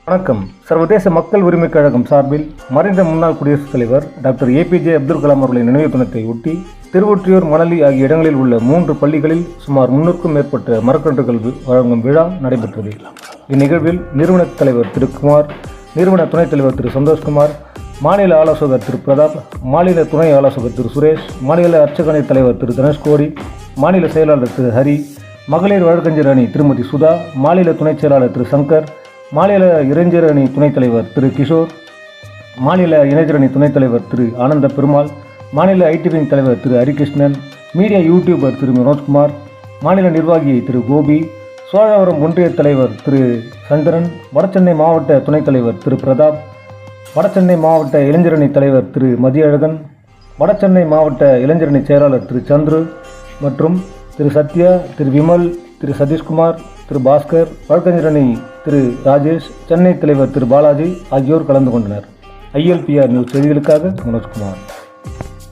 வணக்கம். சர்வதேச மக்கள் உரிமைக் கழகம் சார்பில் மறைந்த முன்னாள் குடியரசுத் தலைவர் டாக்டர் ஏபிஜே அப்துல் கலாம் அவர்களின் நினைவு தினத்தை ஒட்டி திருவொற்றியூர், மணலி ஆகிய இடங்களில் உள்ள 3 பள்ளிகளில் சுமார் 300க்கும் மேற்பட்ட மரக்கன்றுகள் வழங்கும் விழா நடைபெற்றது. இந்நிகழ்வில் நிறுவன தலைவர் திரு குமார், நிறுவன துணைத் தலைவர் திரு சந்தோஷ்குமார், மாநில ஆலோசகர் திரு பிரதாப், மாநில துணை ஆலோசகர் திரு சுரேஷ், மாநில அர்ச்சகனை தலைவர் திரு தனுஷ்கோடி, மாநில செயலாளர் திரு ஹரி, மகளிர் வழக்கறிஞர் அணி திருமதி சுதா, மாநில துணைச் செயலாளர் திரு சங்கர், மாநில இளைஞர் அணி துணைத் தலைவர் திரு கிஷோர், மாநில இளைஞர் அணி துணைத் தலைவர் திரு ஆனந்த பெருமாள், மாநில ஐடி விங் தலைவர் திரு ஹரிகிருஷ்ணன், மீடியா யூடியூபர் திரு மனோஜ்குமார், மாநில நிர்வாகி திரு கோபி, சோழவரம் ஒன்றிய தலைவர் திரு சந்திரன், வடசென்னை மாவட்ட துணைத் தலைவர் திரு பிரதாப், வடசென்னை மாவட்ட இளைஞரணி தலைவர் திரு மதியழகன், வடசென்னை மாவட்ட இளைஞரணி செயலாளர் திரு சந்துரு மற்றும் திரு சத்யா, திரு விமல், திரு சதீஷ்குமார், திரு பாஸ்கர், வழக்கறிஞர் அணி திரு ராஜேஷ், சென்னை தலைவர் திரு பாலாஜி ஆகியோர் கலந்து கொண்டனர். ILPR நியூஸ் செய்திகளுக்காக மனோஜ்குமார்.